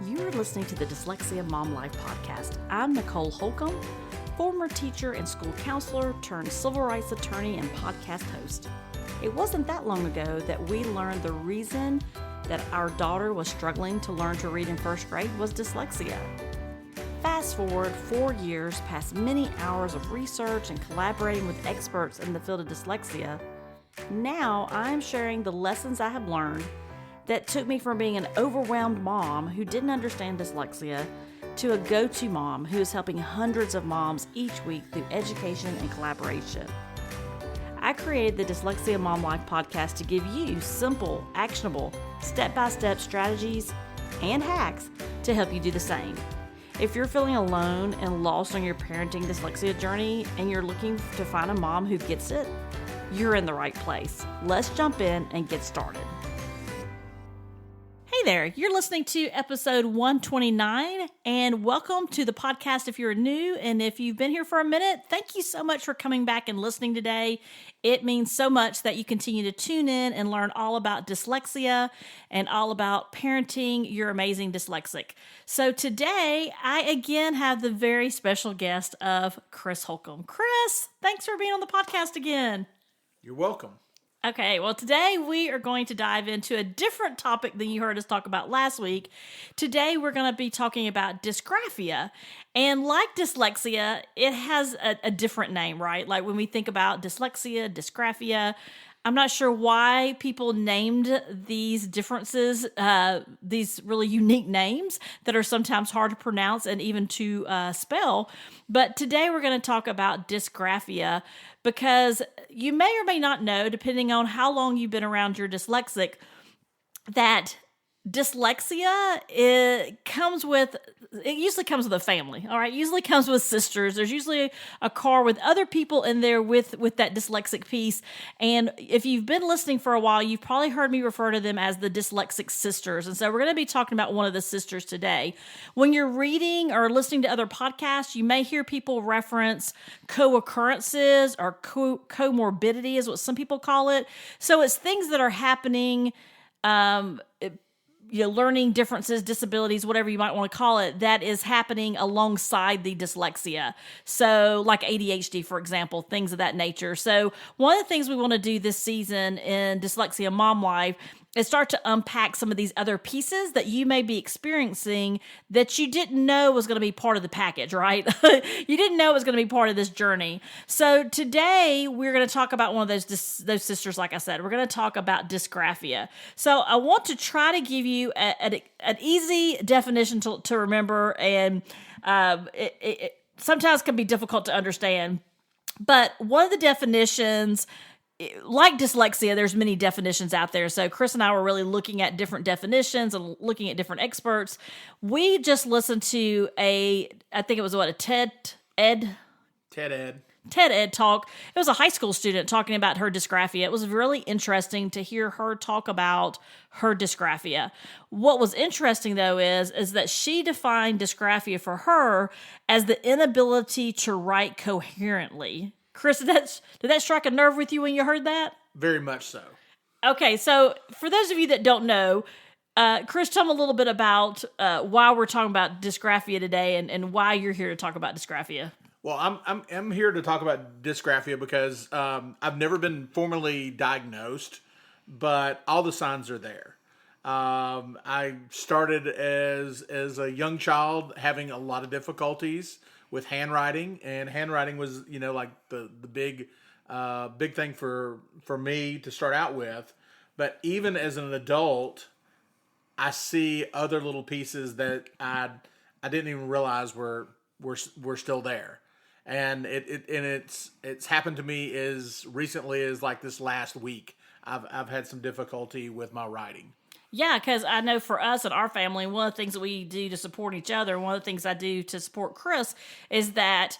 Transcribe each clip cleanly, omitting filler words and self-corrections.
You are listening to the Dyslexia Mom Life podcast. I'm Nicole Holcomb, former teacher and school counselor turned civil rights attorney and podcast host. It wasn't that long ago that we learned the reason that our daughter was struggling to learn to read in first grade was dyslexia. Fast forward 4 years past many hours of research and collaborating with experts in the field of dyslexia, now I'm sharing the lessons I have learned that took me from being an overwhelmed mom who didn't understand dyslexia to a go-to mom who is helping hundreds of moms each week through education and collaboration. I created the Dyslexia Mom Life podcast to give you simple, actionable, step-by-step strategies and hacks to help you do the same. If you're feeling alone and lost on your parenting dyslexia journey and you're looking to find a mom who gets it, you're in the right place. Let's jump in and get started. Hey there, you're listening to episode 129, and welcome to the podcast if you're new, and if you've been here for a minute, thank you so much for coming back and listening today. It means so much that you continue to tune in and learn all about dyslexia and all about parenting your amazing dyslexic. So today, I again have the very special guest of Chris Holcomb. Chris, thanks for being on the podcast again. You're welcome. Okay, well, today we are going to dive into a different topic than you heard us talk about last week. Today we're going to be talking about dysgraphia. And like dyslexia, it has a different name, right? Like when we think about dyslexia, dysgraphia, I'm not sure why people named these differences, these really unique names that are sometimes hard to pronounce and even to spell. But today we're going to talk about dysgraphia because you may or may not know, depending on how long you've been around your dyslexic, that dyslexia it usually comes with a family, all right? It usually comes with sisters. There's usually a car with other people in there with that dyslexic piece. And if you've been listening for a while, you've probably heard me refer to them as the dyslexic sisters. And so we're going to be talking about one of the sisters today. When you're reading or listening to other podcasts, you may hear people reference co-occurrences or comorbidity is what some people call it. So it's things that are happening, learning differences, disabilities, whatever you might want to call it, that is happening alongside the dyslexia. So like ADHD, for example, things of that nature. So one of the things we want to do this season in Dyslexia Mom Life is start to unpack some of these other pieces that you may be experiencing that you didn't know was going to be part of the package, right? You didn't know it was going to be part of this journey. So today we're going to talk about one of those sisters, like I said. We're going to talk about dysgraphia. So I want to try to give you an easy definition to remember, and it sometimes can be difficult to understand. But one of the definitions, like dyslexia, there's many definitions out there. So Chris and I were really looking at different definitions and looking at different experts. We just listened to I think it was a TED Ed talk. It was a high school student talking about her dysgraphia. It was really interesting to hear her talk about her dysgraphia. What was interesting, though, is that she defined dysgraphia for her as the inability to write coherently. Chris, did that strike a nerve with you when you heard that? Very much so. Okay, so for those of you that don't know, Chris, tell me a little bit about why we're talking about dysgraphia today and why you're here to talk about dysgraphia. Well, I'm here to talk about dysgraphia because I've never been formally diagnosed, but all the signs are there. I started as a young child having a lot of difficulties with handwriting, and handwriting was, like the big thing for me to start out with. But even as an adult, I see other little pieces that I didn't even realize were still there. And it's happened to me as recently as like this last week. I've had some difficulty with my writing. Yeah, because I know for us and our family, one of the things that we do to support each other, one of the things I do to support Chris is that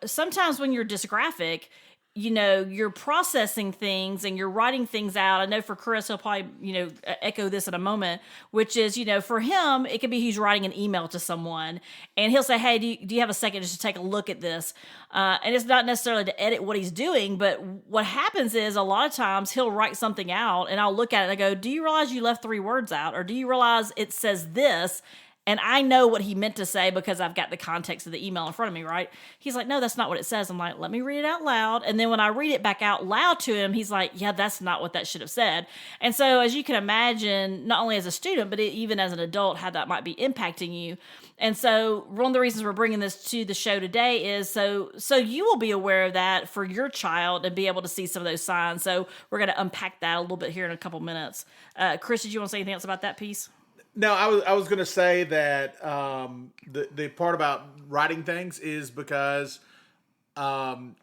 sometimes when you're dysgraphic, you're processing things and you're writing things out. I know for Chris, he'll probably, echo this in a moment, which is, for him, it could be he's writing an email to someone and he'll say, hey, do you have a second just to take a look at this? And it's not necessarily to edit what he's doing, but what happens is a lot of times he'll write something out and I'll look at it and I go, do you realize you left 3 words out? Or do you realize it says this? And I know what he meant to say because I've got the context of the email in front of me, right? He's like, no, that's not what it says. I'm like, let me read it out loud. And then when I read it back out loud to him, he's like, yeah, that's not what that should have said. And so as you can imagine, not only as a student, but even as an adult, how that might be impacting you. And so one of the reasons we're bringing this to the show today is so you will be aware of that for your child and be able to see some of those signs. So we're going to unpack that a little bit here in a couple minutes. Chris, did you want to say anything else about that piece? No, I was going to say that the part about writing things is because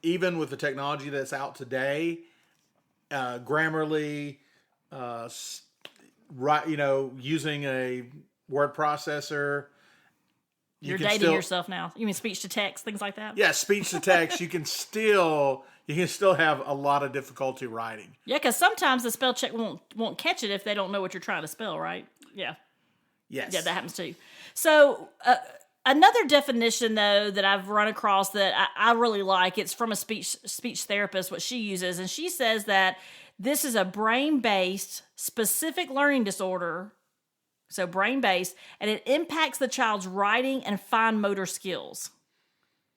even with the technology that's out today, Grammarly, using a word processor, You're dating yourself now. You mean speech to text, things like that? Yeah, speech to text. You can still have a lot of difficulty writing. Yeah, because sometimes the spell check won't catch it if they don't know what you're trying to spell, right? Yeah. Yes. Yeah, that happens too. So another definition, though, that I've run across that I really like, it's from a speech therapist, what she uses, and she says that this is a brain-based specific learning disorder, so brain-based, and it impacts the child's writing and fine motor skills.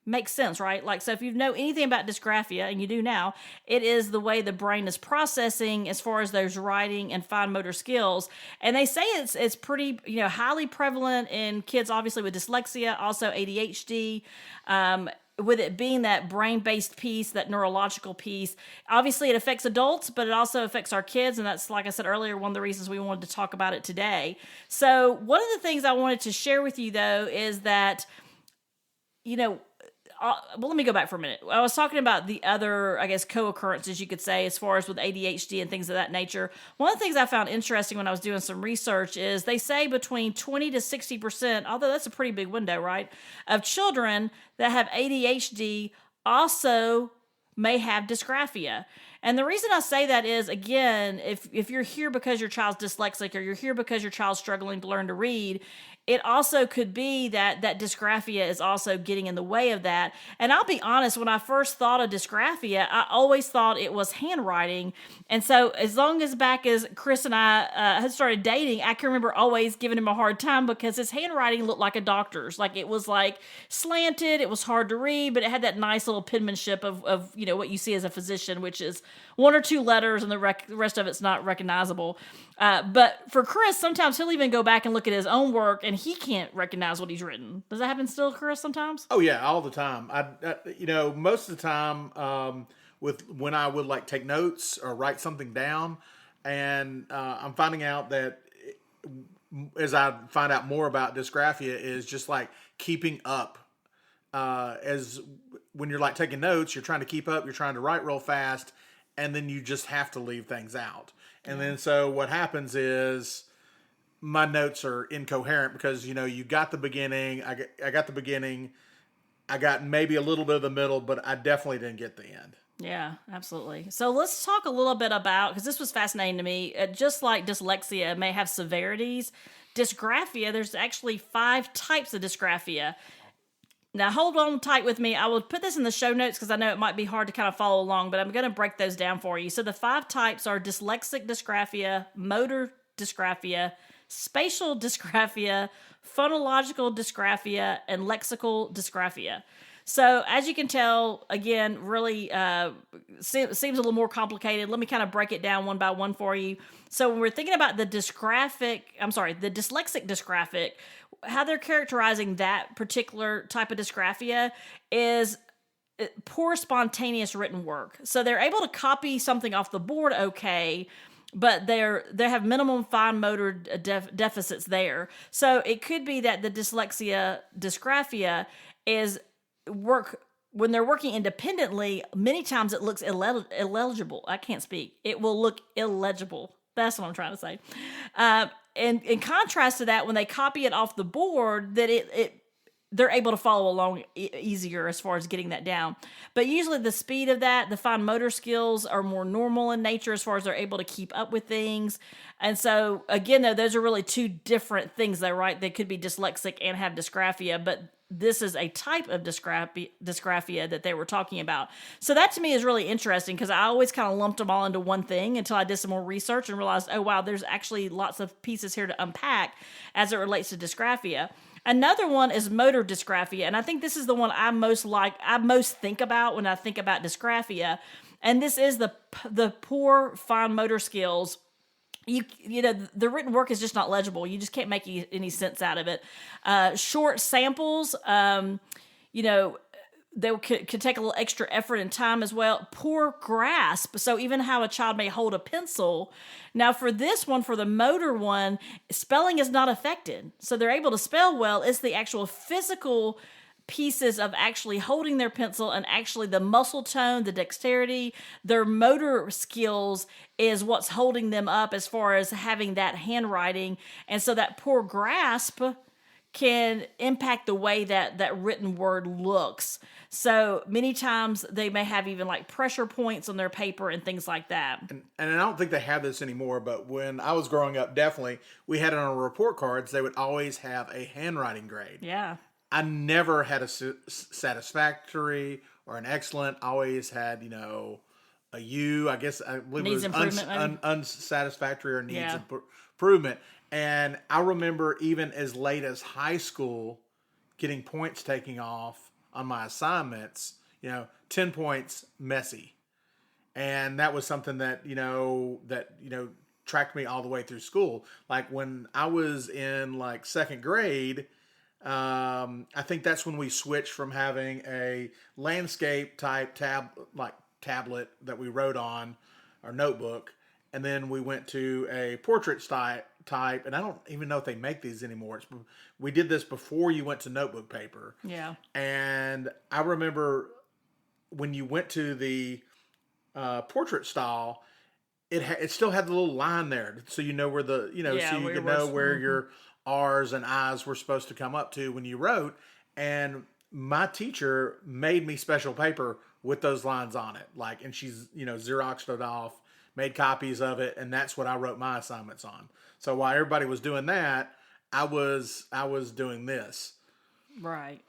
Makes sense, right? Like, so if you know anything about dysgraphia, and you do now, it is the way the brain is processing as far as those writing and fine motor skills. And they say it's pretty, highly prevalent in kids, obviously with dyslexia, also ADHD, with it being that brain-based piece, that neurological piece. Obviously, it affects adults, but it also affects our kids, and that's, like I said earlier, one of the reasons we wanted to talk about it today. So one of the things I wanted to share with you, though, is that, well, let me go back for a minute. I was talking about the other, I guess, co-occurrences, you could say, as far as with ADHD and things of that nature. One of the things I found interesting when I was doing some research is they say between 20 to 60%, although that's a pretty big window, right, of children that have ADHD also may have dysgraphia. And the reason I say that is, again, if you're here because your child's dyslexic or you're here because your child's struggling to learn to read, it also could be that dysgraphia is also getting in the way of that. And I'll be honest, when I first thought of dysgraphia, I always thought it was handwriting. And so as long as back as Chris and I had started dating, I can remember always giving him a hard time because his handwriting looked like a doctor's. Like, it was like slanted, it was hard to read, but it had that nice little penmanship of what you see as a physician, which is one or two letters and the rest of it's not recognizable. But for Chris, sometimes he'll even go back and look at his own work and he can't recognize what he's written. Does that happen still, Chris, sometimes? Oh yeah, all the time. Most of the time, when I would like take notes or write something down, and I'm finding out that as I find out more about dysgraphia is just like keeping up. As when you're like taking notes, you're trying to keep up, you're trying to write real fast, and then you just have to leave things out. And then so what happens is my notes are incoherent because, you got the beginning, I got the beginning, I got maybe a little bit of the middle, but I definitely didn't get the end. Yeah, absolutely. So let's talk a little bit about, because this was fascinating to me, just like dyslexia may have severities, dysgraphia, there's actually 5 types of dysgraphia. Now, hold on tight with me. I will put this in the show notes because I know it might be hard to kind of follow along, but I'm going to break those down for you. So the 5 types are dyslexic dysgraphia, motor dysgraphia, spatial dysgraphia, phonological dysgraphia, and lexical dysgraphia. So as you can tell, again, really seems a little more complicated. Let me kind of break it down one by one for you. So when we're thinking about the dyslexic dysgraphic, how they're characterizing that particular type of dysgraphia is poor spontaneous written work. So they're able to copy something off the board okay, but they have minimum fine motor deficits there. So it could be that the dysgraphia is when they're working independently, many times it looks illegible. I can't speak. It will look illegible. That's what I'm trying to say. And in contrast to that, when they copy it off the board, that they're able to follow along easier as far as getting that down. But usually the speed of that, the fine motor skills are more normal in nature as far as they're able to keep up with things. And so, again, though, those are really 2 different things, though, right? They could be dyslexic and have dysgraphia, but this is a type of dysgraphia that they were talking about. So that to me is really interesting because I always kind of lumped them all into one thing until I did some more research and realized, oh wow, there's actually lots of pieces here to unpack as it relates to dysgraphia. Another one is motor dysgraphia, and I think this is the one I most think about when I think about dysgraphia. And this is the poor fine motor skills. You know, the written work is just not legible. You just can't make any sense out of it. Short samples, you know, they could take a little extra effort and time as well. Poor grasp. So even how a child may hold a pencil. Now for this one, for the motor one, spelling is not affected. So they're able to spell well. It's the actual physical pieces of actually holding their pencil and actually the muscle tone, the dexterity, their motor skills is what's holding them up as far as having that handwriting. And so that poor grasp can impact the way that written word looks. So many times they may have even like pressure points on their paper and things like that. And I don't think they have this anymore, but when I was growing up, definitely, we had it on our report cards, they would always have a handwriting grade. Yeah. I never had a satisfactory or an excellent. I always had, you know, a U. I guess I believe Needs it was unsatisfactory or needs improvement. And I remember even as late as high school getting points taken off on my assignments, you know, 10 points messy. And that was something that, tracked me all the way through school. Like when I was in like second grade, I think that's when we switched from having a landscape type tablet that we wrote on, our notebook, and then we went to a portrait type, and I don't even know if they make these anymore. We did this before you went to notebook paper. Yeah. And I remember when you went to the portrait style, it still had the little line there, so you know where so you could know where your R's and I's were supposed to come up to when you wrote. And my teacher made me special paper with those lines on it. And she's, Xeroxed it off, made copies of it. And that's what I wrote my assignments on. So while everybody was doing that, I was doing this. Right.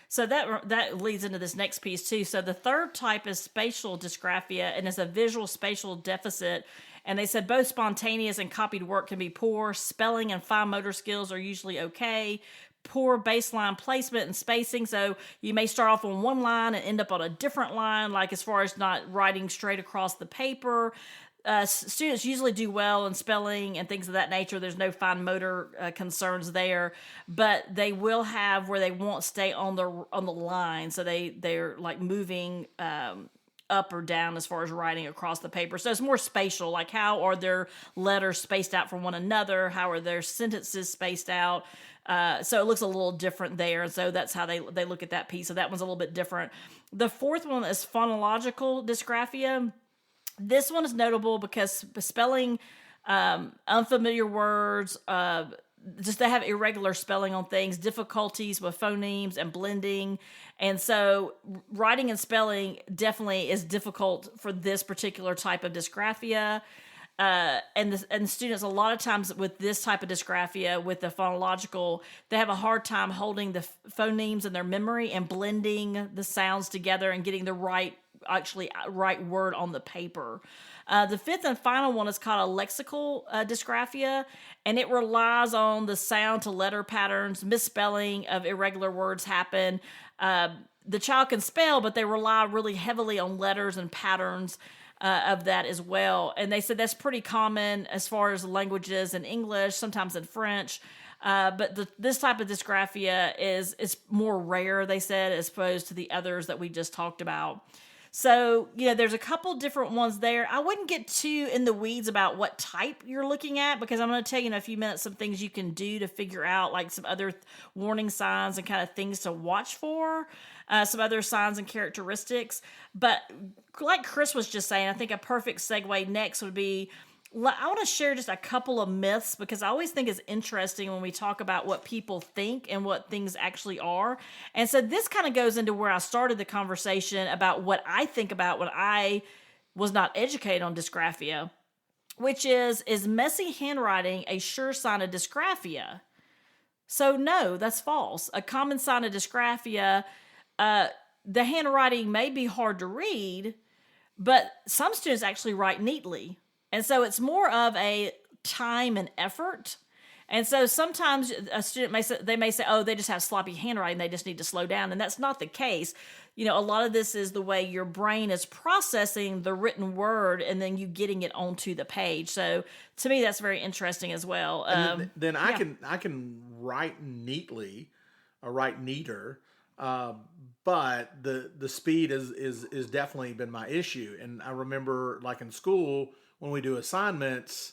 So that leads into this next piece too. So the third type is spatial dysgraphia, and it's a visual spatial deficit. And they said both spontaneous and copied work can be poor. Spelling and fine motor skills are usually okay. Poor baseline placement and spacing. So you may start off on one line and end up on a different line, like as far as not writing straight across the paper. Students usually do well in spelling and things of that nature. There's no fine motor concerns there, but they will have where they won't stay on the line. So they're like moving up or down as far as writing across the paper. So it's more spatial, like how are their letters spaced out from one another? How are their sentences spaced out? So it looks a little different there. And so that's how they look at that piece. So that one's a little bit different. The fourth one is phonological dysgraphia. This one is notable because spelling unfamiliar words, just they have irregular spelling on things, difficulties with phonemes and blending. And so writing and spelling definitely is difficult for this particular type of dysgraphia. And the students, a lot of times with this type of dysgraphia, with the phonological, they have a hard time holding the phonemes in their memory and blending the sounds together and getting the right word on the paper. The fifth and final one is called a lexical dysgraphia, and it relies on the sound to letter patterns. Misspelling of irregular words happen. The child can spell, but they rely really heavily on letters and patterns of that as well. And they said that's pretty common as far as languages in English, sometimes in French. But this type of dysgraphia is more rare, they said, as opposed to the others that we just talked about. So, there's a couple different ones there. I wouldn't get too in the weeds about what type you're looking at, because I'm going to tell you in a few minutes some things you can do to figure out, like some other warning signs and kind of things to watch for, some other signs and characteristics. But like Chris was just saying, I think a perfect segue next would be, I want to share just a couple of myths, because I always think it's interesting when we talk about what people think and what things actually are. And so this kind of goes into where I started the conversation about what I think about when I was not educated on dysgraphia, which is messy handwriting a sure sign of dysgraphia? So no, that's false. A common sign of dysgraphia, the handwriting may be hard to read, but some students actually write neatly. And so it's more of a time and effort. And so sometimes a student may say, oh, they just have sloppy handwriting, they just need to slow down. And that's not the case. A lot of this is the way your brain is processing the written word and then you getting it onto the page. So to me, that's very interesting as well. Then I can write neatly or write neater, but the speed is definitely been my issue. And I remember, like in school, when we do assignments,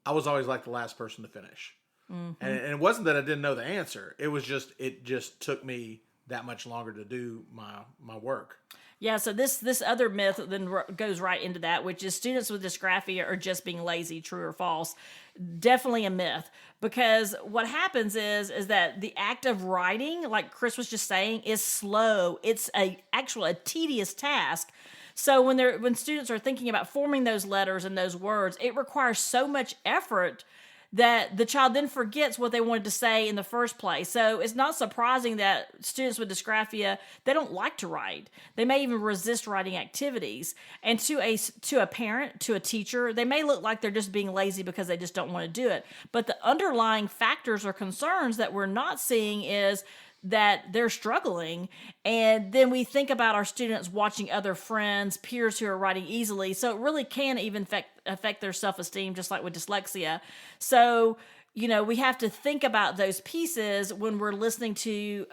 I was always like the last person to finish. And it wasn't that I didn't know the answer. It just took me that much longer to do my work. Yeah, so this other myth then goes right into that, which is students with dysgraphia are just being lazy, true or false. Definitely a myth, because what happens is that the act of writing, like Chris was just saying, is slow. It's a tedious task. So when students are thinking about forming those letters and those words, it requires so much effort that the child then forgets what they wanted to say in the first place. So it's not surprising that students with dysgraphia, they don't like to write. They may even resist writing activities. And to a parent, to a teacher, they may look like they're just being lazy because they just don't want to do it. But the underlying factors or concerns that we're not seeing is that they're struggling. And then we think about our students watching other friends, peers who are writing easily. So it really can even affect their self-esteem, just like with dyslexia. So, we have to think about those pieces when we're listening to,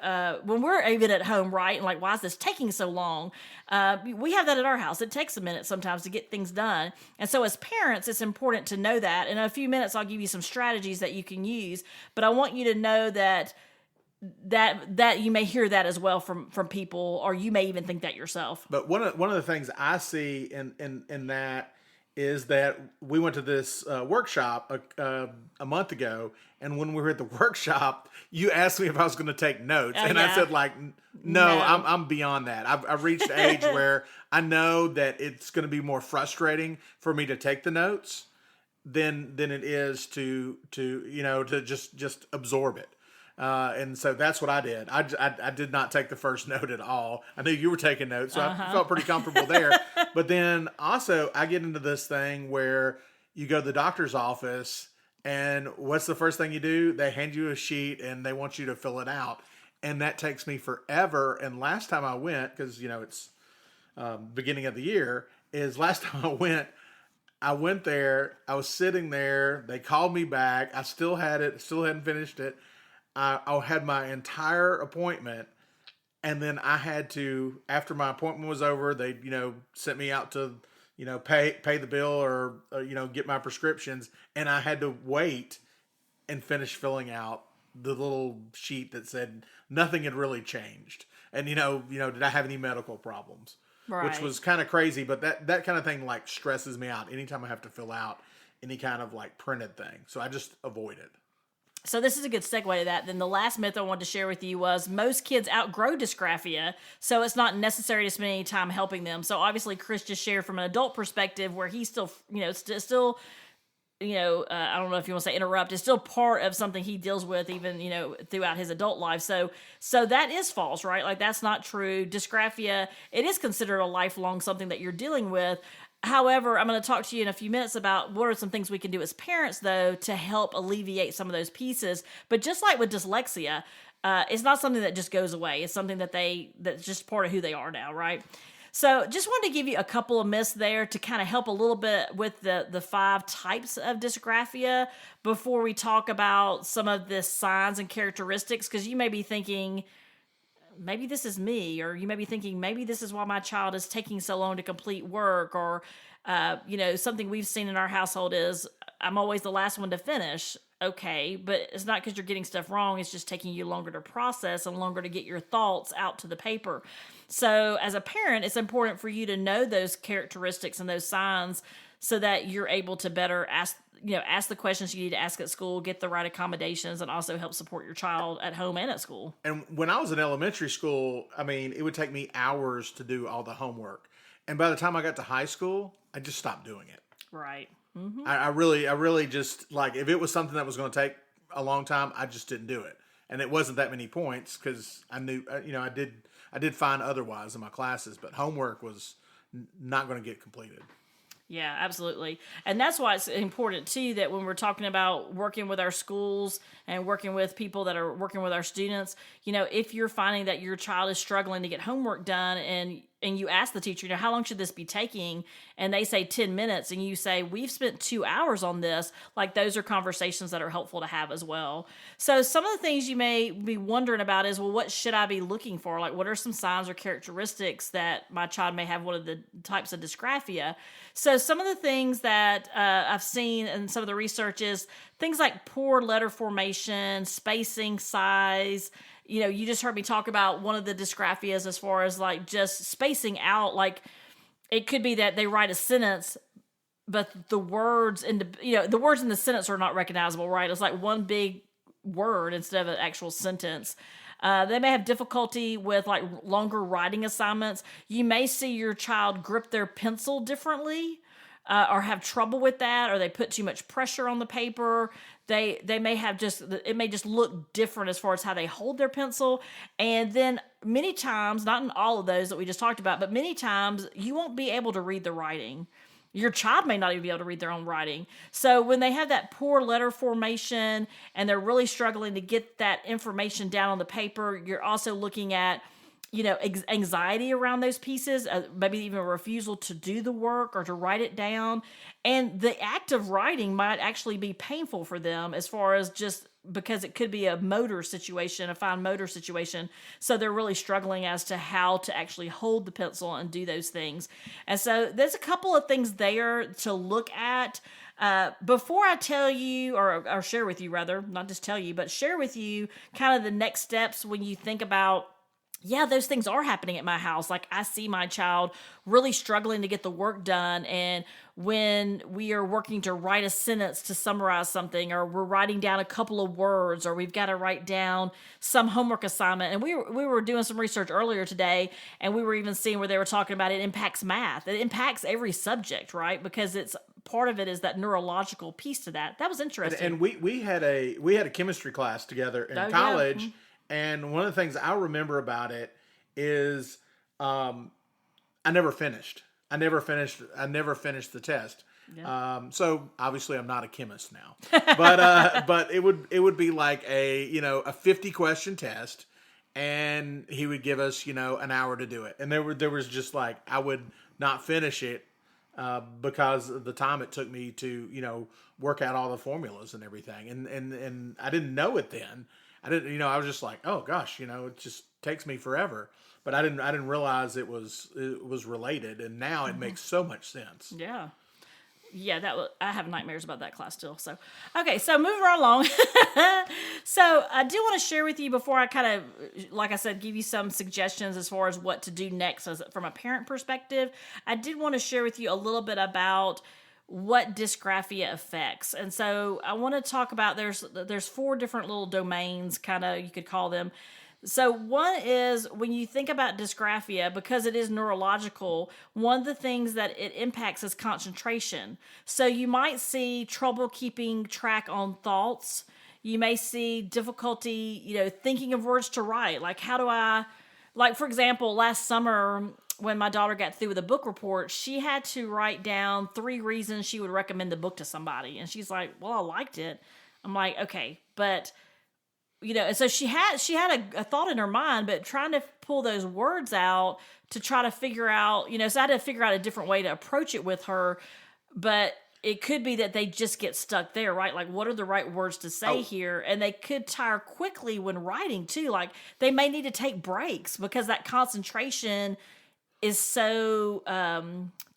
when we're even at home, right? And like, why is this taking so long? We have that at our house. It takes a minute sometimes to get things done. And so as parents, it's important to know that. In a few minutes, I'll give you some strategies that you can use. But I want you to know that you may hear that as well from people, or you may even think that yourself. But one of the things I see in that is that we went to this workshop a month ago, and when we were at the workshop, you asked me if I was going to take notes, and I said no. I'm beyond that. I've reached an age where I know that it's going to be more frustrating for me to take the notes than it is to just absorb it. And so that's what I did. I did not take the first note at all. I knew you were taking notes, so I felt pretty comfortable there. But then also I get into this thing where you go to the doctor's office, and what's the first thing you do? They hand you a sheet and they want you to fill it out. And that takes me forever. And last time I went, because, it's beginning of the year, last time I went there, I was sitting there, they called me back, I still hadn't finished it. I had my entire appointment, and then I had to, after my appointment was over, they, sent me out to, pay the bill or get my prescriptions. And I had to wait and finish filling out the little sheet that said nothing had really changed. And, did I have any medical problems? Right. Which was kind of crazy, but that kind of thing like stresses me out anytime I have to fill out any kind of like printed thing. So I just avoid it. So this is a good segue to that. Then the last myth I wanted to share with you was most kids outgrow dysgraphia, so it's not necessary to spend any time helping them. So obviously Chris just shared from an adult perspective where he's still, still, I don't know if you want to say interrupt, it's still part of something he deals with even, throughout his adult life. So that is false, right? Like that's not true. Dysgraphia, it is considered a lifelong something that you're dealing with. However, I'm going to talk to you in a few minutes about what are some things we can do as parents, though, to help alleviate some of those pieces. But just like with dyslexia, it's not something that just goes away. It's something that's just part of who they are now, right? So just wanted to give you a couple of myths there to kind of help a little bit with the 5 types of dysgraphia before we talk about some of the signs and characteristics, because you may be thinking, maybe this is me, or you may be thinking, maybe this is why my child is taking so long to complete work, or, something we've seen in our household is I'm always the last one to finish. Okay, but it's not because you're getting stuff wrong. It's just taking you longer to process and longer to get your thoughts out to the paper. So as a parent, it's important for you to know those characteristics and those signs so that you're able to better ask the questions you need to ask at school, get the right accommodations, and also help support your child at home and at school. And when I was in elementary school, it would take me hours to do all the homework. And by the time I got to high school, I just stopped doing it. Right. Mm-hmm. I really just, like, if it was something that was going to take a long time, I just didn't do it. and it wasn't that many points because I knew, I did fine otherwise in my classes, but homework was not going to get completed. Yeah, absolutely. And that's why it's important, too, that when we're talking about working with our schools and working with people that are working with our students, if you're finding that your child is struggling to get homework done and you ask the teacher, how long should this be taking? And they say 10 minutes and you say, we've spent 2 hours on this. Like, those are conversations that are helpful to have as well. So some of the things you may be wondering about is, well, what should I be looking for? Like, what are some signs or characteristics that my child may have one of the types of dysgraphia? So some of the things that I've seen in some of the research is things like poor letter formation, spacing, size. You just heard me talk about one of the dysgraphias as far as like just spacing out. Like, it could be that they write a sentence, but the words in the sentence are not recognizable, right? It's like one big word instead of an actual sentence. They may have difficulty with like longer writing assignments. You may see your child grip their pencil differently, or have trouble with that, or they put too much pressure on the paper. They may have it may just look different as far as how they hold their pencil. And then many times, not in all of those that we just talked about, but many times you won't be able to read the writing. Your child may not even be able to read their own writing. So when they have that poor letter formation and they're really struggling to get that information down on the paper, you're also looking at anxiety around those pieces, maybe even a refusal to do the work or to write it down. And the act of writing might actually be painful for them as far as just because it could be a motor situation, a fine motor situation. So they're really struggling as to how to actually hold the pencil and do those things. And so there's a couple of things there to look at. Before I tell you, or share with you rather, not just tell you, but share with you kind of the next steps when you think about, yeah, those things are happening at my house. Like, I see my child really struggling to get the work done. And when we are working to write a sentence to summarize something, or we're writing down a couple of words, or we've got to write down some homework assignment. And we were doing some research earlier today, and we were even seeing where they were talking about it impacts math. It impacts every subject, right? Because it's part of it is that neurological piece to that. That was interesting. And we had a chemistry class together in college. Yeah. And one of the things I remember about it is I never finished. I never finished the test. Yeah. So obviously I'm not a chemist now. But it would be like a 50 question test, and he would give us, an hour to do it. And there was just like, I would not finish it because of the time it took me to, work out all the formulas and everything. And I didn't know it then. I didn't, I was just like, oh gosh, it just takes me forever. But I didn't realize it was related, and now it makes so much sense. Yeah. Yeah, I have nightmares about that class still. So, okay, so moving right along. So I do want to share with you before I kind of, like I said, give you some suggestions as far as what to do next from a parent perspective. I did want to share with you a little bit about what dysgraphia affects. And so I want to talk about, there's 4 different little domains, kind of, you could call them. So one is, when you think about dysgraphia, because it is neurological, one of the things that it impacts is concentration. So you might see trouble keeping track on thoughts. You may see difficulty, thinking of words to write. Like, for example, last summer, when my daughter got through with a book report, she had to write down 3 reasons she would recommend the book to somebody. And she's like, well, I liked it. I'm like, okay, but, and so she had a thought in her mind, but trying to pull those words out to try to figure out, so I had to figure out a different way to approach it with her. But it could be that they just get stuck there, right? Like, what are the right words to say here? And they could tire quickly when writing too. Like, they may need to take breaks because that concentration is so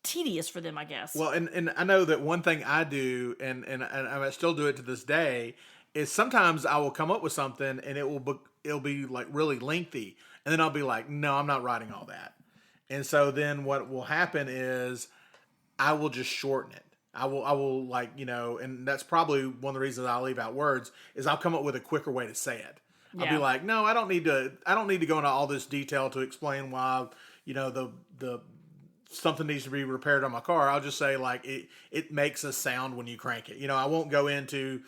tedious for them, I guess. Well, and I know that one thing I do, and I still do it to this day, is sometimes I will come up with something and it'll be like really lengthy, and then I'll be like, no, I'm not writing all that. And so then what will happen is I will just shorten it. I will like, and that's probably one of the reasons I'll leave out words, is I'll come up with a quicker way to say it. Yeah. I'll be like, no, I don't need to go into all this detail to explain why, the something needs to be repaired on my car. I'll just say, like, it makes a sound when you crank it. I won't go into,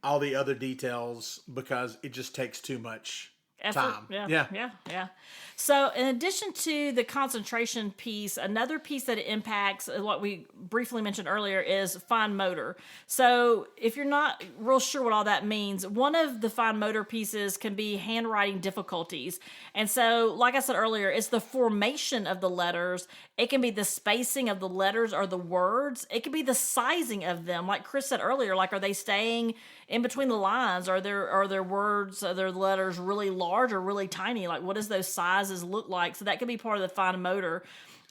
all the other details because it just takes too much effort. time. Yeah. So, in addition to the concentration piece, another piece that it impacts, what we briefly mentioned earlier, is fine motor. So, if you're not real sure what all that means, one of the fine motor pieces can be handwriting difficulties. And so, like I said earlier, it's the formation of the letters. It can be the spacing of the letters or the words. It can be the sizing of them. Like Chris said earlier, like, are they staying in between the lines? Are their words, are their letters really large or really tiny? Like, what does those sizes look like? So that could be part of the fine motor.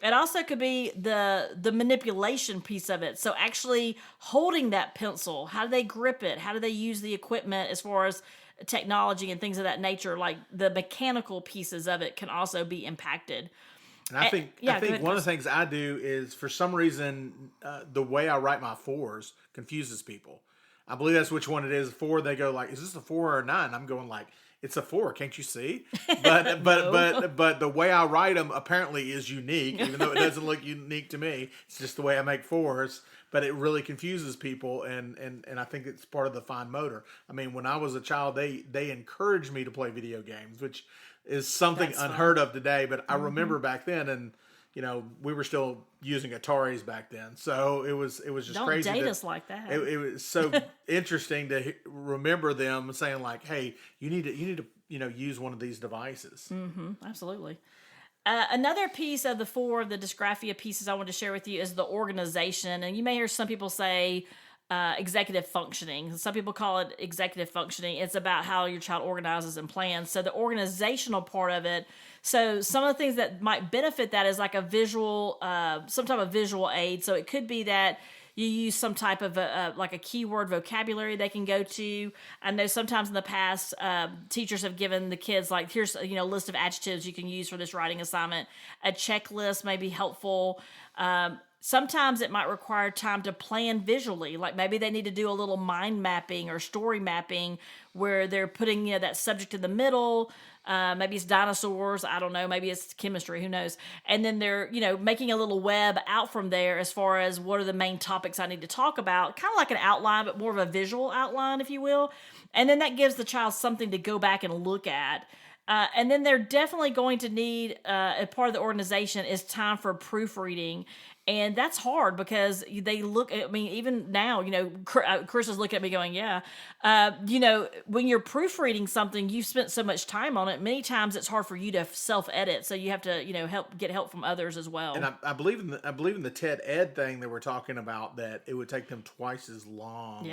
It also could be the manipulation piece of it. So actually holding that pencil, how do they grip it? How do they use the equipment as far as technology and things of that nature? Like the mechanical pieces of it can also be impacted. And I think one of the things I do is, for some reason, the way I write my fours confuses people. I believe that's which one it is. 4, they go like, "Is this a 4 or a 9?" I'm going like, "It's a 4. Can't you see?" But but the way I write them apparently is unique, even though it doesn't look unique to me. It's just the way I make 4s. But it really confuses people, and I think it's part of the fine motor. I mean, when I was a child, they encouraged me to play video games, which is something That's unheard of today. But I remember back then, and we were still using Ataris back then, so it was just Don't crazy. Don't date us like that. It was so interesting to remember them saying like, "Hey, you need to use one of these devices." Absolutely. Another piece of the 4 of the dysgraphia pieces I want to share with you is the organization. And you may hear some people say executive functioning. Some people call it executive functioning. It's about how your child organizes and plans. So the organizational part of it. So some of the things that might benefit that is like a visual, some type of visual aid. So it could be that you use some type of like a keyword vocabulary they can go to. I know sometimes in the past, teachers have given the kids like, here's a list of adjectives you can use for this writing assignment. A checklist may be helpful. Sometimes it might require time to plan visually. Like maybe they need to do a little mind mapping or story mapping where they're putting that subject in the middle. Maybe it's dinosaurs. I don't know. Maybe it's chemistry. Who knows? And then they're, making a little web out from there as far as what are the main topics I need to talk about. Kind of like an outline, but more of a visual outline, if you will. And then that gives the child something to go back and look at. And then they're definitely going to need, a part of the organization is time for proofreading. And that's hard because they look, I mean, even now, Chris is looking at me going, yeah. When you're proofreading something, you've spent so much time on it. Many times it's hard for you to self-edit. So you have to, get help from others as well. And I believe in the TED Ed thing that we're talking about, that it would take them twice as long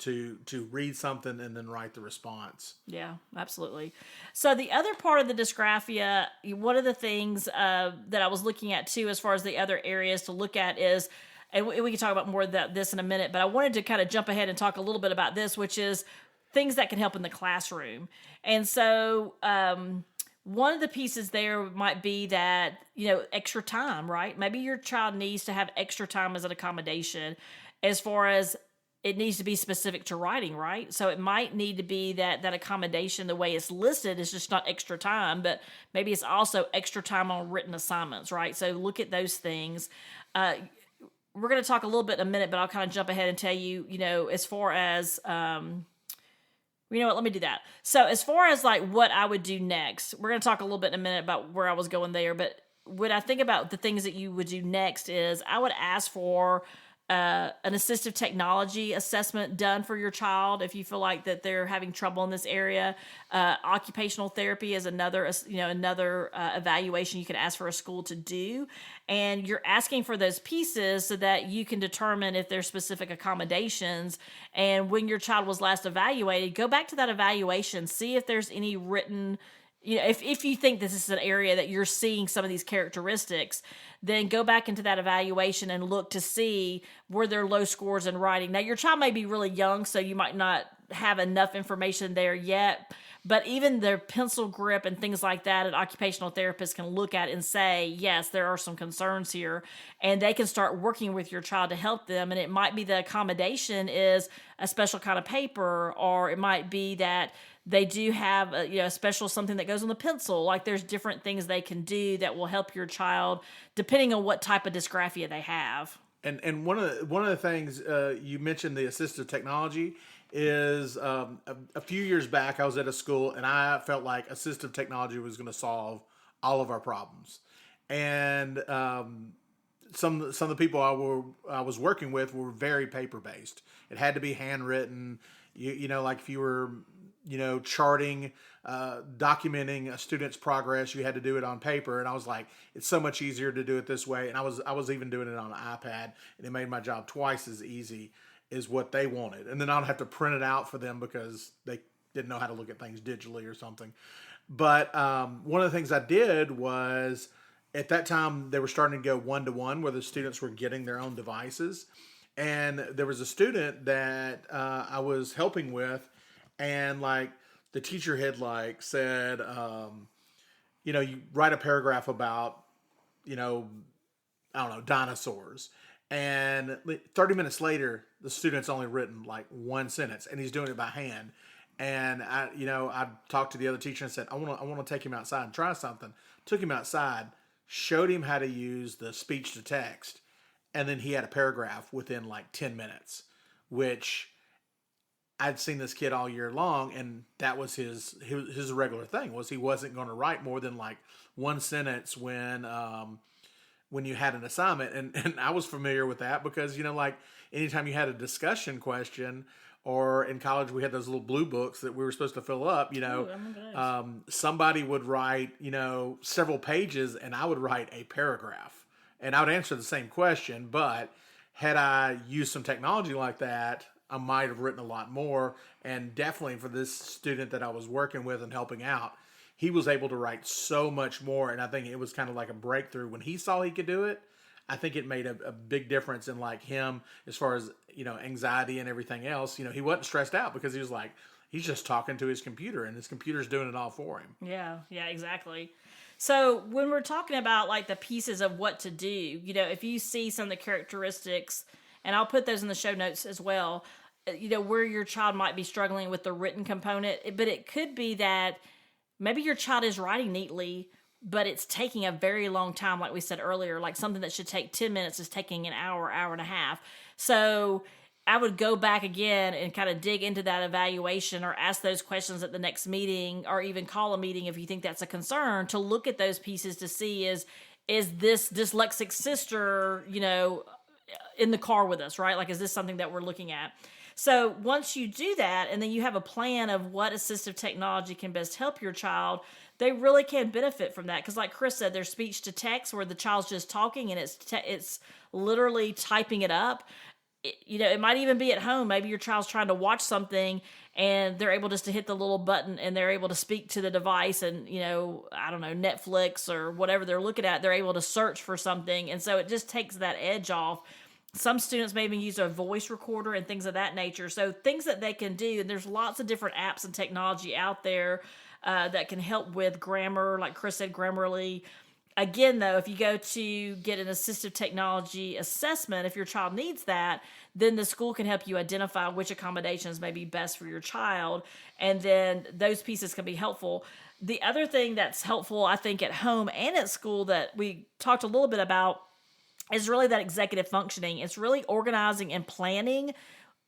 to read something and then write the response. Yeah, absolutely. So the other part of the dysgraphia, one of the things that I was looking at too, as far as the other areas to look at is, and we can talk about more about this in a minute, but I wanted to kind of jump ahead and talk a little bit about this, which is things that can help in the classroom. And so one of the pieces there might be that, extra time, right? Maybe your child needs to have extra time as an accommodation, as far as it needs to be specific to writing, right? So it might need to be that accommodation, the way it's listed, is just not extra time, but maybe it's also extra time on written assignments, right? So look at those things. We're going to talk a little bit in a minute, but I'll kind of jump ahead and tell you, as far as, let me do that. So as far as like what I would do next, we're going to talk a little bit in a minute about where I was going there, but what I think about the things that you would do next is I would ask for an assistive technology assessment done for your child if you feel like that they're having trouble in this area. Occupational therapy is another evaluation you could ask for a school to do, and you're asking for those pieces so that you can determine if there's specific accommodations. And when your child was last evaluated, go back to that evaluation, see if there's any written. If you think this is an area that you're seeing some of these characteristics, then go back into that evaluation and look to see were there low scores in writing. Now, your child may be really young, so you might not have enough information there yet, but even their pencil grip and things like that, an occupational therapist can look at and say, yes, there are some concerns here, and they can start working with your child to help them. And it might be the accommodation is a special kind of paper, or it might be that they do have a special something that goes on the pencil. Like there's different things they can do that will help your child depending on what type of dysgraphia they have. And one of the things you mentioned, the assistive technology, is a few years back I was at a school and I felt like assistive technology was going to solve all of our problems, and some of the people I was working with were very paper based. It had to be handwritten. You know, like if you were, you know, charting, documenting a student's progress, you had to do it on paper. And I was like, it's so much easier to do it this way. And I was even doing it on an iPad, and it made my job twice as easy as what they wanted. And then I don't have to print it out for them because they didn't know how to look at things digitally or something. But one of the things I did was, at that time, they were starting to go one-to-one where the students were getting their own devices. And there was a student that I was helping with, and like the teacher had like said, you know, you write a paragraph about, you know, I don't know, dinosaurs. And 30 minutes later, the student's only written like one sentence, and he's doing it by hand. And I talked to the other teacher and said, I want to take him outside and try something. Took him outside, showed him how to use the speech to text, and then he had a paragraph within like 10 minutes, which I'd seen this kid all year long, and that was his regular thing, was he wasn't going to write more than like one sentence when you had an assignment. And I was familiar with that because, you know, like anytime you had a discussion question, or in college we had those little blue books that we were supposed to fill up, you know, somebody would write, you know, several pages and I would write a paragraph, and I would answer the same question. But had I used some technology like that, I might have written a lot more. And definitely for this student that I was working with and helping out, he was able to write so much more. And I think it was kind of like a breakthrough when he saw he could do it. I think it made a big difference in like him as far as, you know, anxiety and everything else. You know, he wasn't stressed out because he was like, he's just talking to his computer and his computer's doing it all for him. Yeah, exactly. So when we're talking about like the pieces of what to do, you know, if you see some of the characteristics, and I'll put those in the show notes as well, you know, where your child might be struggling with the written component, but it could be that maybe your child is writing neatly, but it's taking a very long time, like we said earlier, like something that should take 10 minutes is taking an hour, hour and a half. So I would go back again and kind of dig into that evaluation, or ask those questions at the next meeting, or even call a meeting if you think that's a concern, to look at those pieces to see is this dyslexic sister, you know, in the car with us, right? Like, is this something that we're looking at? So once you do that, and then you have a plan of what assistive technology can best help your child, they really can benefit from that. Because like Chris said, there's speech to text where the child's just talking and it's literally typing it up. You know, it might even be at home. Maybe your child's trying to watch something and they're able just to hit the little button and they're able to speak to the device, and, you know, I don't know, Netflix or whatever they're looking at, they're able to search for something. And so it just takes that edge off. Some students may even use a voice recorder and things of that nature. So things that they can do, and there's lots of different apps and technology out there that can help with grammar, like Chris said, Grammarly. Again, though, if you go to get an assistive technology assessment, if your child needs that, then the school can help you identify which accommodations may be best for your child, and then those pieces can be helpful. The other thing that's helpful, I think, at home and at school that we talked a little bit about is really that executive functioning. It's really organizing and planning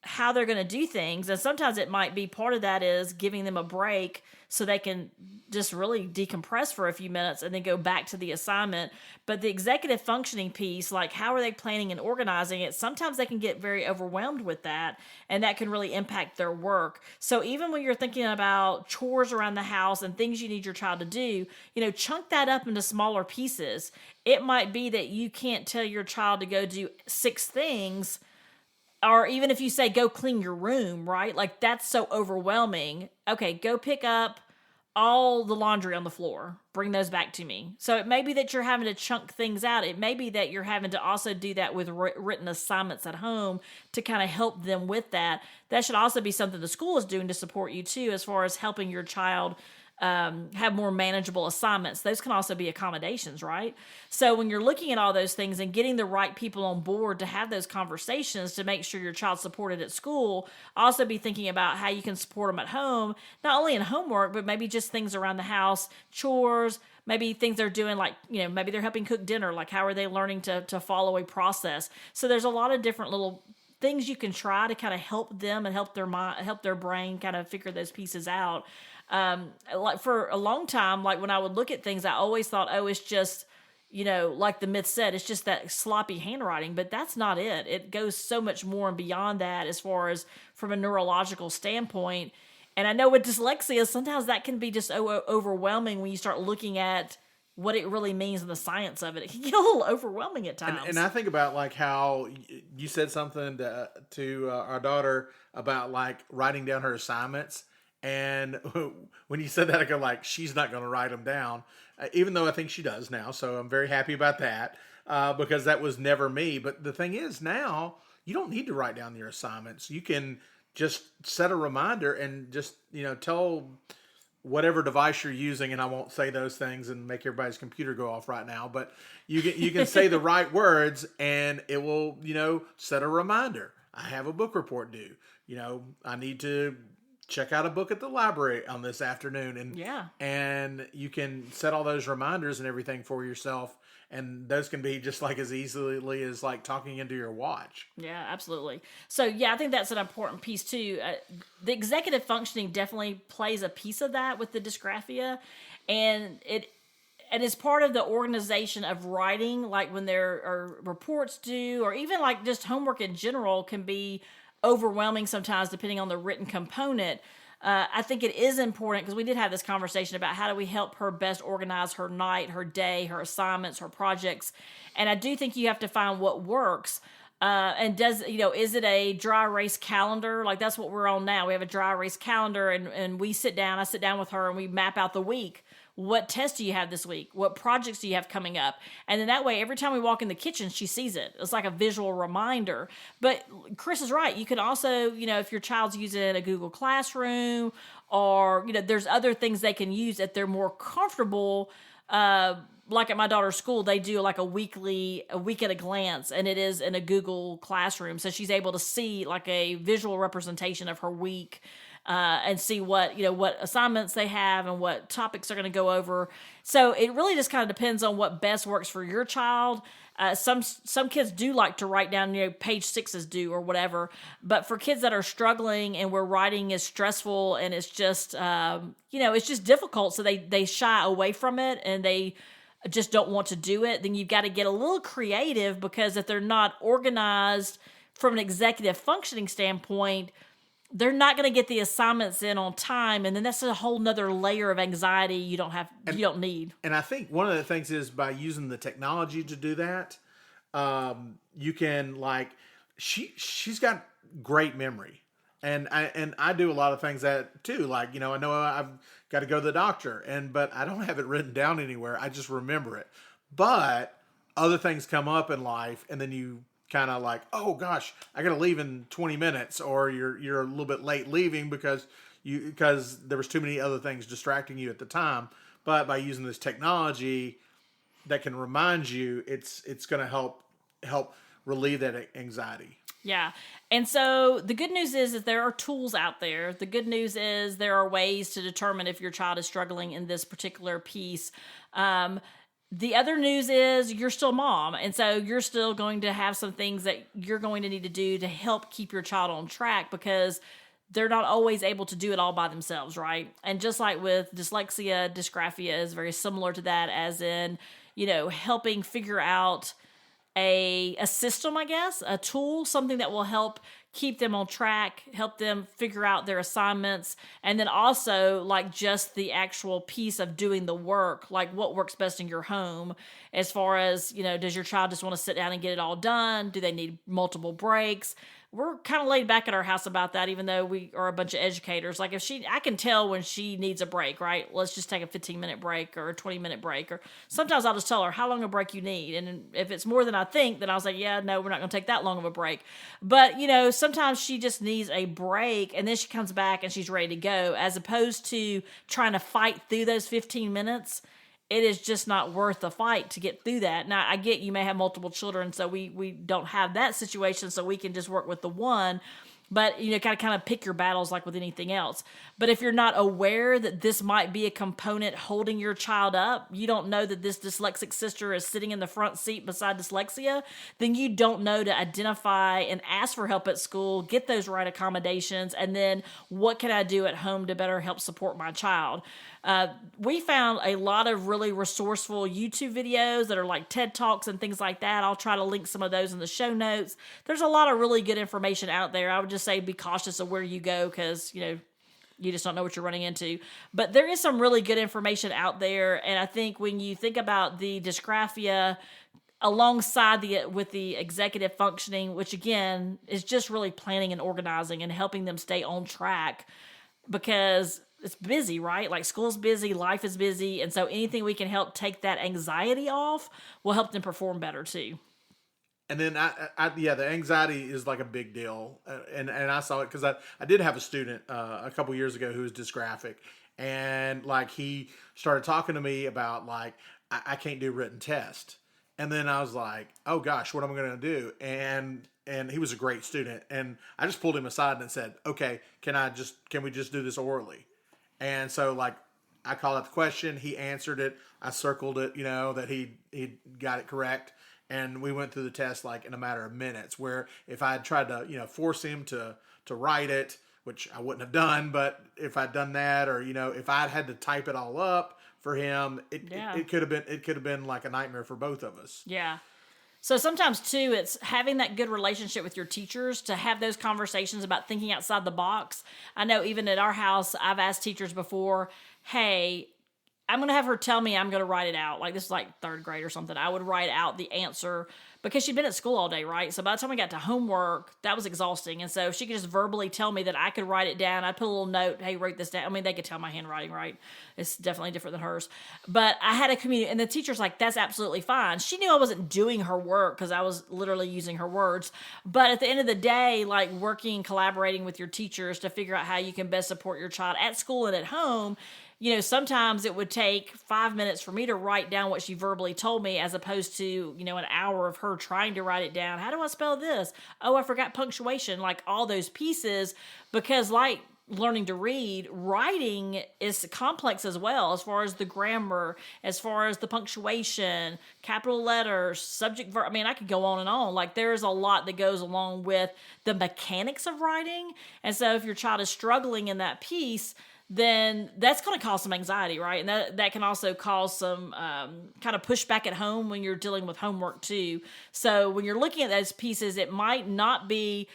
how they're going to do things. And sometimes it might be part of that is giving them a break so they can just really decompress for a few minutes and then go back to the assignment. But the executive functioning piece, like how are they planning and organizing it, sometimes they can get very overwhelmed with that, and that can really impact their work. So even when you're thinking about chores around the house and things you need your child to do, you know, chunk that up into smaller pieces. It might be that you can't tell your child to go do 6 things, or even if you say, go clean your room, right? Like, that's so overwhelming. Okay, go pick up all the laundry on the floor. Bring those back to me. So it may be that you're having to chunk things out. It may be that you're having to also do that with written assignments at home to kind of help them with that. That should also be something the school is doing to support you too, as far as helping your child have more manageable assignments. Those can also be accommodations, right? So when you're looking at all those things and getting the right people on board to have those conversations to make sure your child's supported at school, also be thinking about how you can support them at home, not only in homework, but maybe just things around the house, chores, maybe things they're doing, like, maybe they're helping cook dinner. Like, how are they learning to follow a process? So there's a lot of different little things you can try to kind of help them and help their mind, help their brain kind of figure those pieces out. Like for a long time, like when I would look at things, I always thought, oh, it's just, like the myth said, it's just that sloppy handwriting, but that's not it. It goes so much more and beyond that as far as from a neurological standpoint. And I know with dyslexia, sometimes that can be just overwhelming when you start looking at what it really means and the science of it. It can get a little overwhelming at times. And I think about like how you said something to our daughter about like writing down her assignments. And when you said that, I go like, she's not going to write them down, even though I think she does now. So I'm very happy about that because that was never me. But the thing is now you don't need to write down your assignments. You can just set a reminder and just, tell whatever device you're using, and I won't say those things and make everybody's computer go off right now, but you can say the right words and it will, set a reminder. I have a book report due. I need to check out a book at the library on this afternoon, and you can set all those reminders and everything for yourself, and those can be just like as easily as like talking into your watch. Yeah, absolutely. So I think that's an important piece too. The executive functioning definitely plays a piece of that with the dysgraphia, and it's part of the organization of writing. Like when there are reports due, or even like just homework in general can be overwhelming sometimes depending on the written component. I think it is important because we did have this conversation about how do we help her best organize her night, her day, her assignments, her projects. And I do think you have to find what works. And does, is it a dry erase calendar? Like that's what we're on now. We have a dry erase calendar and I sit down with her and we map out the week. What tests do you have this week? What projects do you have coming up? And then that way, every time we walk in the kitchen, she sees it. It's like a visual reminder. But Chris is right. You can also, if your child's using a Google Classroom or, there's other things they can use that they're more comfortable. Like at my daughter's school, they do like a week at a glance, and it is in a Google Classroom. So she's able to see like a visual representation of her week. And see what assignments they have and what topics they're going to go over. So it really just kind of depends on what best works for your child. Some kids do like to write down, page 6 is due or whatever. But for kids that are struggling and where writing is stressful and it's just, it's just difficult. So they shy away from it and they just don't want to do it. Then you've got to get a little creative because if they're not organized from an executive functioning standpoint, they're not going to get the assignments in on time, and then that's a whole nother layer of anxiety you don't need. And I think one of the things is by using the technology to do that, you can like she's got great memory, and I do a lot of things that too. Like I know I've got to go to the doctor, but I don't have it written down anywhere. I just remember it. But other things come up in life, and then you kind of like, oh gosh, I got to leave in 20 minutes, or you're a little bit late leaving because there was too many other things distracting you at the time. But by using this technology that can remind you, it's going to help relieve that anxiety. Yeah. And so the good news is that there are tools out there. The good news is there are ways to determine if your child is struggling in this particular piece. The other news is you're still mom, and so you're still going to have some things that you're going to need to do to help keep your child on track because they're not always able to do it all by themselves, right? And just like with dyslexia, dysgraphia is very similar to that, as in, helping figure out a system, I guess, a tool, something that will help keep them on track, help them figure out their assignments, and then also like just the actual piece of doing the work, like what works best in your home as far as, does your child just want to sit down and get it all done? Do they need multiple breaks? We're kind of laid back at our house about that, even though we are a bunch of educators. Like I can tell when she needs a break, right? Let's just take a 15-minute break or a 20-minute break. Or sometimes I'll just tell her how long a break you need. And if it's more than I think, then I'll say, yeah, no, we're not going to take that long of a break. But, sometimes she just needs a break and then she comes back and she's ready to go, as opposed to trying to fight through those 15 minutes. It is just not worth the fight to get through that. Now, I get you may have multiple children, so we don't have that situation, so we can just work with the one. But, kind of pick your battles like with anything else. But if you're not aware that this might be a component holding your child up, you don't know that this dyslexic sister is sitting in the front seat beside dyslexia, then you don't know to identify and ask for help at school, get those right accommodations, and then what can I do at home to better help support my child? We found a lot of really resourceful YouTube videos that are like TED Talks and things like that. I'll try to link some of those in the show notes. There's a lot of really good information out there. I would just say be cautious of where you go because, you just don't know what you're running into. But there is some really good information out there. And I think when you think about the dysgraphia alongside with the executive functioning, which again is just really planning and organizing and helping them stay on track because it's busy, right? Like school's busy, life is busy. And so anything we can help take that anxiety off will help them perform better too. And then the anxiety is like a big deal, and I saw it because I did have a student a couple years ago who was dysgraphic, and like he started talking to me about like I can't do written test, and then I was like, oh gosh, what am I going to do? And he was a great student, and I just pulled him aside and said, okay, can we just do this orally? And so like I called out the question, he answered it, I circled it, that he got it correct. And we went through the test like in a matter of minutes, where if I had tried to, force him to write it, which I wouldn't have done, but if I'd done that, or, if I'd had to type it all up for him, it could have been like a nightmare for both of us. Yeah. So sometimes too, it's having that good relationship with your teachers to have those conversations about thinking outside the box. I know even at our house, I've asked teachers before, hey, I'm going to have her tell me I'm going to write it out. Like this is like third grade or something. I would write out the answer because she'd been at school all day, right? So by the time we got to homework, that was exhausting. And so if she could just verbally tell me that I could write it down, I'd put a little note, hey, write this down. I mean, they could tell my handwriting, right? It's definitely different than hers. But I had a community, and the teacher's like, that's absolutely fine. She knew I wasn't doing her work because I was literally using her words. But at the end of the day, like working, collaborating with your teachers to figure out how you can best support your child at school and at home, sometimes it would take 5 minutes for me to write down what she verbally told me as opposed to, an hour of her trying to write it down. How do I spell this? Oh, I forgot punctuation, like all those pieces, because like learning to read, writing is complex as well, as far as the grammar, as far as the punctuation, capital letters, subject, verb. I mean, I could go on and on. Like there's a lot that goes along with the mechanics of writing. And so if your child is struggling in that piece, then that's going to cause some anxiety, right? And that can also cause some kind of pushback at home when you're dealing with homework too. So when you're looking at those pieces, it might not be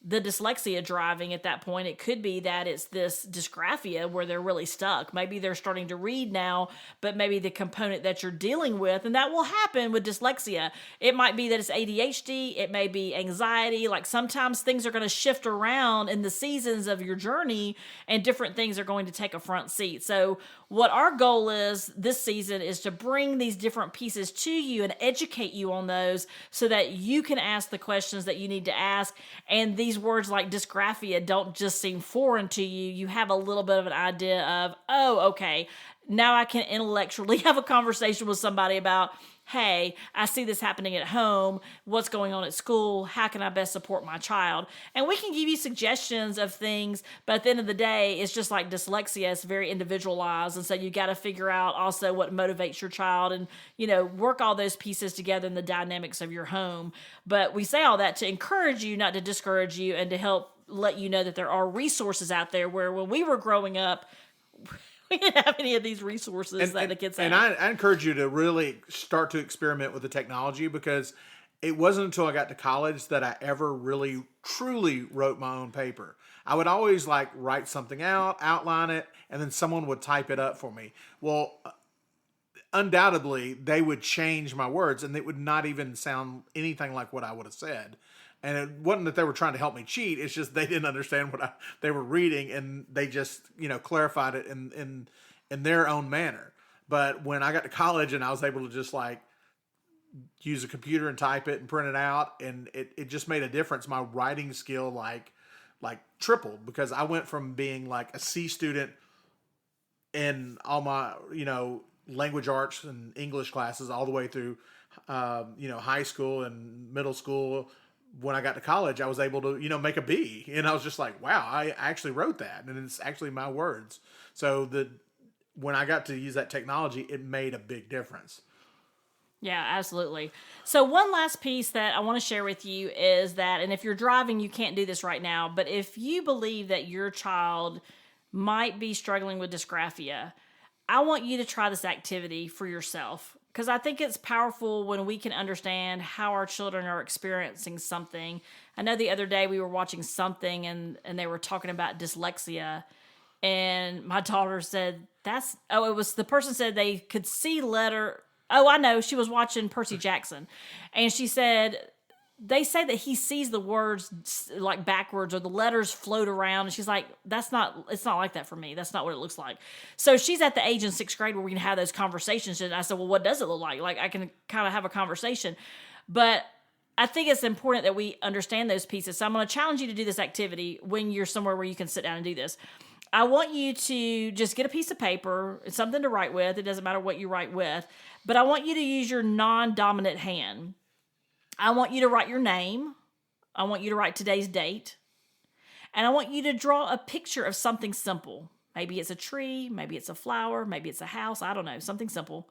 the dyslexia driving at that point. It could be that it's this dysgraphia where they're really stuck. Maybe they're starting to read now, but maybe the component that you're dealing with, and that will happen with dyslexia. It might be that it's ADHD. It may be anxiety. Like sometimes things are going to shift around in the seasons of your journey and different things are going to take a front seat. So what our goal is this season is to bring these different pieces to you and educate you on those so that you can ask the questions that you need to ask. And these words like dysgraphia don't just seem foreign to you. You have a little bit of an idea of, oh, okay, now I can intellectually have a conversation with somebody about, hey, I see this happening at home. What's going on at school? How can I best support my child? And we can give you suggestions of things, but at the end of the day, it's just like dyslexia. It's very individualized. And so you got to figure out also what motivates your child and, work all those pieces together in the dynamics of your home. But we say all that to encourage you, not to discourage you, and to help let you know that there are resources out there where when we were growing up, we didn't have any of these resources that the kids have. And I encourage you to really start to experiment with the technology because it wasn't until I got to college that I ever really, truly wrote my own paper. I would always like write something out, outline it, and then someone would type it up for me. Well, undoubtedly, they would change my words and it would not even sound anything like what I would have said. And it wasn't that they were trying to help me cheat. It's just they didn't understand what they were reading, and they just clarified it in their own manner. But when I got to college and I was able to just like use a computer and type it and print it out, and it just made a difference. My writing skill like tripled because I went from being like a C student in all my language arts and English classes all the way through high school and middle school, when I got to college, I was able to, make a B. And I was just like, wow, I actually wrote that. And it's actually my words. So when I got to use that technology, it made a big difference. Yeah, absolutely. So one last piece that I want to share with you is that, and if you're driving, you can't do this right now, but if you believe that your child might be struggling with dysgraphia, I want you to try this activity for yourself, because I think it's powerful when we can understand how our children are experiencing something. I know the other day we were watching something and they were talking about dyslexia, and my daughter said, it was the person said they could see letter. Oh, I know. She was watching Percy Jackson, and she said, they say that he sees the words like backwards or the letters float around. And she's like, it's not like that for me. That's not what it looks like. So she's at the age in 6th grade where we can have those conversations. And I said, well, what does it look like? Like, I can kind of have a conversation. But I think it's important that we understand those pieces. So I'm going to challenge you to do this activity when you're somewhere where you can sit down and do this. I want you to just get a piece of paper, something to write with. It doesn't matter what you write with. But I want you to use your non-dominant hand. I want you to write your name. I want you to write today's date. And I want you to draw a picture of something simple. Maybe it's a tree, maybe it's a flower, maybe it's a house, I don't know, something simple.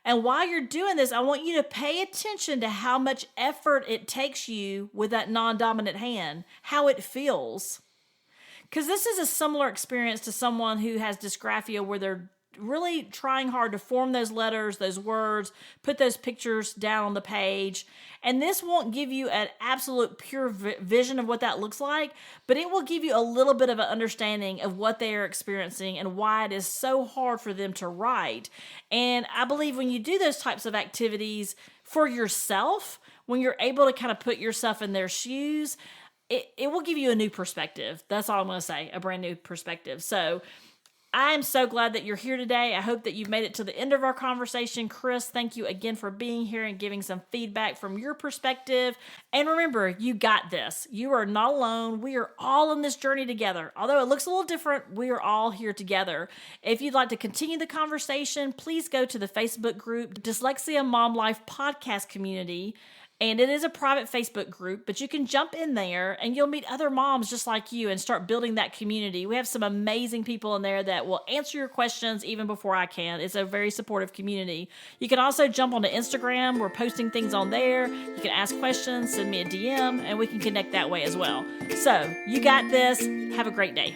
And while you're doing this, I want you to pay attention to how much effort it takes you with that non-dominant hand, how it feels. Because this is a similar experience to someone who has dysgraphia, where they're really trying hard to form those letters, those words, put those pictures down on the page. And this won't give you an absolute pure vision of what that looks like, but it will give you a little bit of an understanding of what they are experiencing and why it is so hard for them to write. And I believe when you do those types of activities for yourself, when you're able to kind of put yourself in their shoes, it will give you a new perspective. That's all I'm going to say, a brand new perspective. So I am so glad that you're here today. I hope that you've made it to the end of our conversation. Chris, thank you again for being here and giving some feedback from your perspective. And remember, you got this. You are not alone. We are all on this journey together. Although it looks a little different, we are all here together. If you'd like to continue the conversation, please go to the Facebook group, Dyslexia Mom Life Podcast Community. And it is a private Facebook group, but you can jump in there and you'll meet other moms just like you and start building that community. We have some amazing people in there that will answer your questions even before I can. It's a very supportive community. You can also jump onto Instagram. We're posting things on there. You can ask questions, send me a DM, and we can connect that way as well. So you got this. Have a great day.